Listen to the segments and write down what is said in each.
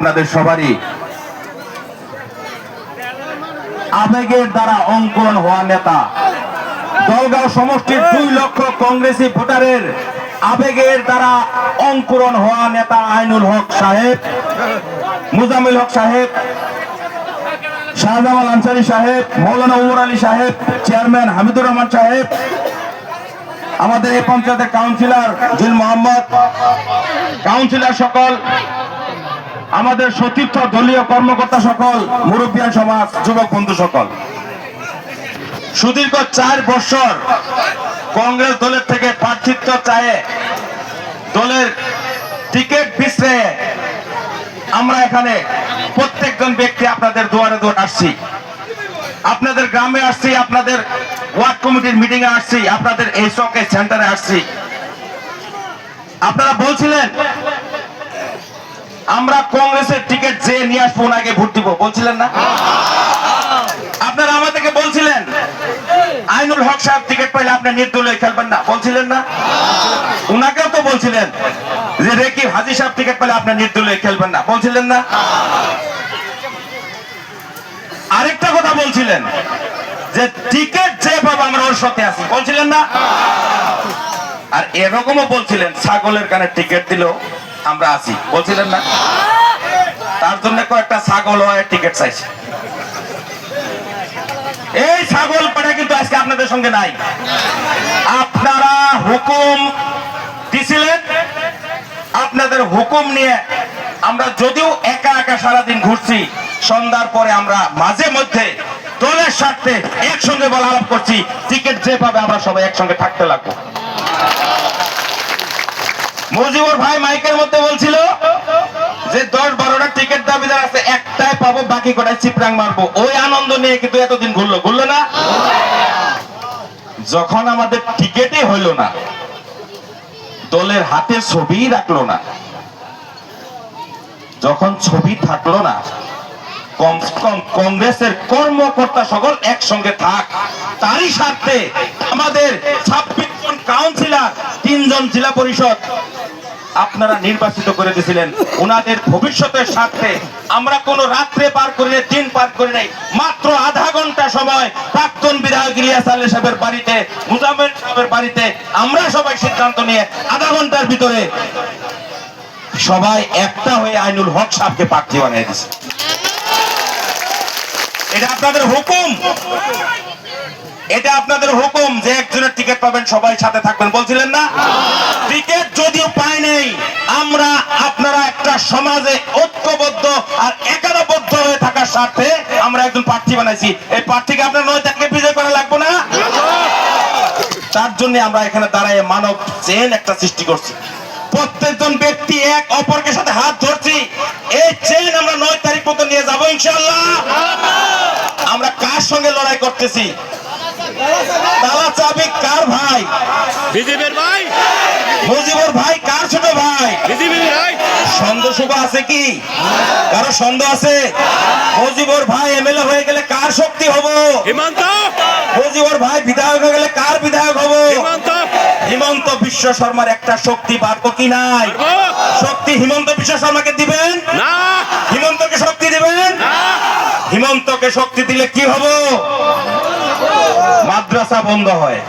আপনাদের সবারই আবেগের দ্বারা অঙ্কুরণ হওয়া নেতা, দলগাঁও সমষ্টির 2 লক্ষ কংগ্রেসি ভোটারের আবেগের দ্বারা অঙ্কুরণ হওয়া নেতা আইনুল হক সাহেব, মুজাম্মিল হক সাহেব, শাহজামাল আনসারী সাহেব, মৌলানা উমর আলী সাহেব, চেয়ারম্যান হামিদুর রহমান সাহেব, আমাদের এই পঞ্চায়েতের কাউন্সিলর জিল মোহাম্মদ, কাউন্সিলর সকল, আমাদের সতীর্থ দলীয় কর্মকর্তা সকল, মুরব্বিয়ান সমাজ, যুবক বন্ধু সকল, সুদীর্ঘ 4 বছর কংগ্রেস দলের থেকে প্রার্থিত্ব চায়ে দলের টিকিট পিছড়ে আমরা এখানে প্রত্যেকজন ব্যক্তি আপনাদের দুয়ারে দুয়ারে আসছি, আপনাদের গ্রামে আসছি, আপনাদের ওয়ার্ড কমিটির মিটিং এ আসছি, আপনাদের এই চকে সেন্টারে আসছি। আপনারা বলছিলেন আমরা কংগ্রেসের টিকিট যে নিয়ে আসবো ওনাকে ভোট দিব, বলছিলেন না? আপনারা আমাদেরকে বলছিলেন আইনুল হক সাহেব টিকিট পাইলে আপনি নির্দলীয় খেলবেন না, বলছিলেন না? উনাকেও তো বলছিলেন যে রেকিব হাজী সাহেব টিকিট পাইলে আপনি নির্দলীয় খেলবেন না, বলছিলেন না? আরেকটা কথা বলছিলেন যে টিকিট যে পাবো আমরা ওর সাথে আছি, বলছিলেন না? আর এরকমও বলছিলেন ছাগলের কানে টিকিট দিলেও আমরা আছি, বলছিলেন না? তার জন্য কয়েকটা ছাগল হয় টিকিট চাইছে। এই ছাগল পাটা কিন্তু আজকে আপনাদের সঙ্গে নাই। আপনারা হুকুম দিছিলেন, আপনাদের হুকুম নিয়ে আমরা যদিও একা একা সারাদিন ঘুরছি, সন্ধ্যার পরে আমরা মাঝে মধ্যে দলের স্বার্থে একসঙ্গে বলা আলাপ করছি, টিকিট যে পাবে আমরা সবাই একসঙ্গে থাকতে লাগবো। মুজিবুর ভাই মাইকের মধ্যে বলছিল যে 10-12টা টিকিট দাবিদার আছে, একটাই পাবো, বাকি কটাই চিপরাং মারবো। ওই আনন্দ নিয়ে কিন্তু এতদিন ঘুরলো না। যখন আমাদের টিকিটই হইল না, দলের হাতে ছবি রাখলো না, যখন ছবি থাকলো না, কমসে কম কংগ্রেসের কর্মকর্তা সকল একসঙ্গে থাক, তারই স্বার্থে আমাদের 26 জন কাউন্সিলর, 3 জন জেলা পরিষদ আপনারা নির্বাচিত করে দিয়েছিলেন। ওনাদের ভবিষ্যতের স্বার্থে আমরা কোন রাত্রে পার করি নাই, দিন পার করি নাই, মাত্র আধা ঘন্টা সময় প্রাক্তন বিধায়ক ইলিয়াস আলী সাহেবের বাড়িতে, মুজাম্মেল সাহেবের বাড়িতে আমরা সবাই সিদ্ধান্ত নিয়ে আধা ঘন্টার ভিতরে সবাই একটা হয়ে আইনুল হক সাহেবকে প্রার্থী বানিয়ে দিয়েছে। এটা আপনাদের হুকুম, এটা আপনাদের হুকুম যে একজনের টিকিট পাবেন, সবাই সাথে থাকবেন, বলছিলেন না? টিকিট যদিও পাই নাই, আমরা আপনারা একটা সমাজে ঐক্যবদ্ধ আর একারবদ্ধ হয়ে থাকার স্বার্থে আমরা একজন প্রার্থী বানাইছি। এই প্রার্থীকে আপনার 9 তারিখে বিজয় করা লাগবে না? তার জন্য আমরা এখানে দাঁড়ায় মানব চেন একটা সৃষ্টি করছি, প্রত্যেকজন ব্যক্তি এক অপরকে সাথে হাত ধরছি, এই চেন আমরা 9 তারিখ মতো নিয়ে যাবো ইনশাআল্লাহ। আমরা কার সঙ্গে লড়াই করতেছি? তালা চাবি কার ভাই? বিজেপির ভাই। মুজিবুর ভাই কার ছোট ভাই? বিজেপির ভাই। সন্দেহ শুভ আছে কি? কারো সন্দেহ আছে? মুজিবুর ভাই এমএলএ হয়ে গেলে কার শক্তি হবো? হিমন্ত। মুজিবুর ভাই বিধায়ক হয়ে গেলে কার বিধায়ক হবো? হিমন্ত। হিমন্ত বিশ্ব শর্মার একটা শক্তি পাবো কি নাই? শক্তি হিমন্ত বিশ্ব শর্মাকে দিবেন না? হিমন্তকে শক্তি দিবেন না? হিমন্তকে শক্তি দিলে কি হবো? মাদ্রাসা বন্ধ হয়।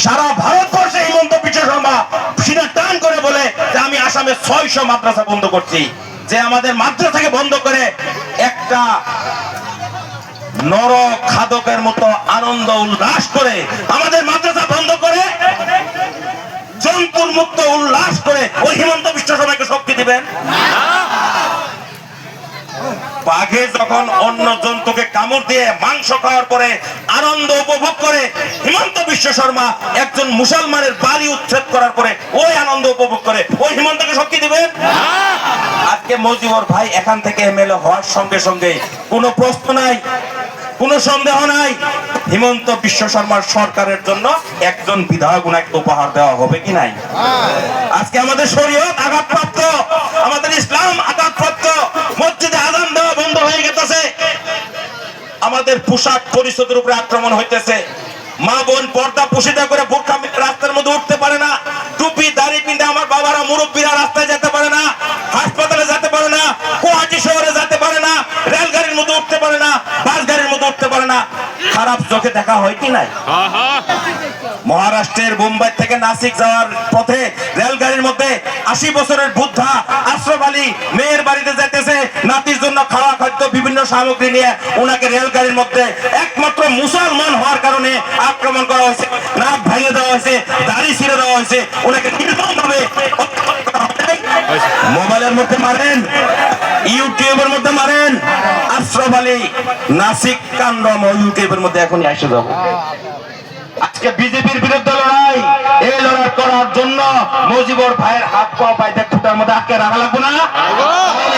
সারা ভারতবর্ষে হিমন্ত বিশ্ব শর্মা সিনা টান করে বলে যে আমি আসামে 600 মাদ্রাসা বন্ধ করছি। যে আমাদের মাদ্রাসাকে বন্ধ করে একটা নর খাদকের মতো আনন্দ উল্লাস করে, আমাদের মাদ্রাসা বন্ধ করে জনপুর মুক্ত উল্লাস করে ওই হিমন্ত বিশ্ব শর্মাকে শক্তি দিবেন? বাঘে যখন অন্য জন্তুকে কামড় দিয়ে মাংস খাওয়ার পরে আনন্দ উপভোগ করে, হিমন্ত বিশ্ব শর্মা একজন মুসলমানের বাড়ি উচ্ছেদ করার পরে ওই আনন্দ উপভোগ করে, ওই হিমন্তকে শক্তি দিবেন? আজকে মুজিবুর ভাই এখান থেকে এমএলএ হওয়ার সঙ্গে সঙ্গে কোনো প্রশ্ন নাই, কোনো সন্দেহ নাই, হিমন্ত বিশ্ব শর্মার সরকারের জন্য একজন বিধায়ক উনাকে উপহার দেওয়া হবে কি নাই? আজকে আমাদের শরীয়ত আঘাতপ্রাপ্ত, আমাদের ইসলাম আঘাতপ্রাপ্ত, মসজিদে আযান দেওয়া বন্ধ হয়ে গেছে, আমাদের পোশাক পরিচ্ছদের উপরে আক্রমণ হইতেছে, মা বোন পর্দা পুশিদা করে বোরকা রাস্তার মধ্যে উঠতে পারে না, টুপি দাড়ি পিঁধে আমার বাবারা মুরব্বীরা রাস্তায় যেতে পারে না, হাসপাতালে যেতে পারে না, খারাপ চোখে দেখা হয় কি নাই? মহারাষ্ট্রের মুম্বাই থেকে নাসিক যাওয়ার পথে রেলগাড়ির মধ্যে 80 বছরের বৃদ্ধা আশরাফ আলী মেয়ের বাড়িতে যাইতেছে, নাতির জন্য খাওয়া খাদ্য বিভিন্ন সামগ্রী নিয়ে ওনাকে রেলগাড়ির মধ্যে একমাত্র মুসলমান হওয়ার কারণে আক্রমণ করা হয়েছে, নাক ভেঙে দেওয়া হয়েছে, দাড়ি ছিঁড়ে দেওয়া হয়েছে, ওনাকে নির্মমভাবে মোবাইলের মধ্যে মারেন, ইউটিউবের মধ্যে মারেন। আশরাফ আলী নাসিক কাণ্ড ইউটিউবের মধ্যে এখনই এসে যাবো। আজকে বিজেপির বিরুদ্ধে লড়াই, এই লড়াই করার জন্য মুজিবুর ভাইয়ের হাত পা পাইতে খুঁটার মধ্যে আটকে রাখা লাগবে না,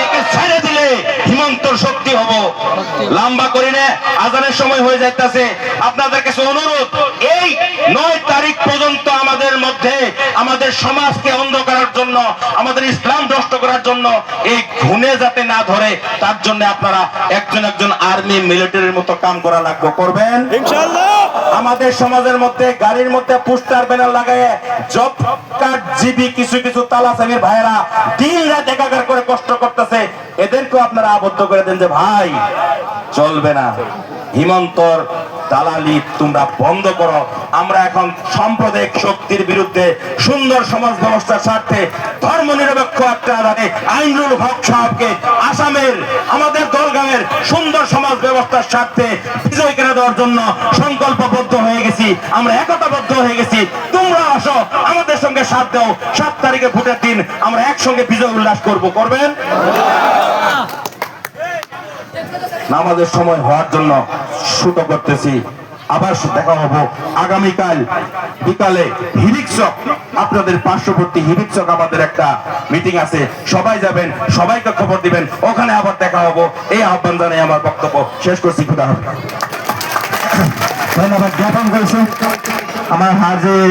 একে ছেড়ে দিলে হিমন্তর শক্তি হব। লম্বা করি না, আজানের সময় হয়ে যাইতেছে। আপনাদের কাছে অনুরোধ, এই 9 তারিখ পর্যন্ত আমাদের মধ্যে আমাদের সমাজকে অন্ধ করার জন্য, আমাদের ইসলাম নষ্ট করার জন্য এই ঘুণে যাতে না ধরে, তার জন্য আপনারা একজন একজন আর্মি মিলিটারির মতো কাম করা লাগবে, করবেন ইনশাআল্লাহ। আমাদের সমাজের মধ্যে গাড়ির মধ্যে পোস্টার ব্যানার লাগায় জব কার্ড জিবি কিছু কিছু তালাচাবির ভাইরা দিন রাত একাকার করে কষ্ট করতেছে, এদেরকেও আপনারা আবদ্ধ করে দেন যে ভাই চলবে না, হিমন্তর দালালি তোমরা বন্ধ করো। আমরা এখন সাম্প্রদায়িক শক্তির বিরুদ্ধে সুন্দর সমাজ ব্যবস্থার স্বার্থে ধর্ম নিরপেক্ষ একটা আধারে আইনুল হক সাহেবকে আসামের আমাদের দলগাঁয়ের সুন্দর সমাজ ব্যবস্থার স্বার্থে বিজয় করে দেওয়ার জন্য সংকল্পবদ্ধ হয়ে গেছি, আমরা একতাবদ্ধ হয়ে গেছি। তোমরা আসো আমাদের সঙ্গে সাথ দাও, 7 তারিখে ভোটের দিন আমরা একসঙ্গে বিজয় উল্লাস করব, করবেন? নামাজের সময় হওয়ার জন্য শুরু করতেছি, আবার দেখা হবো আগামীকাল বিকালে হিরিকচক, আপনাদের পার্শ্ববর্তী হিরিকচক আমাদের একটা মিটিং আছে, সবাই যাবেন, সবাইকে খবর দিবেন, ওখানে আবার দেখা হবো। এই আহ্বান জানিয়ে আমার বক্তব্য শেষ করছি। খুদা হাফেজ। ধন্যবাদ জ্ঞাপন করেছেন আমার হাজির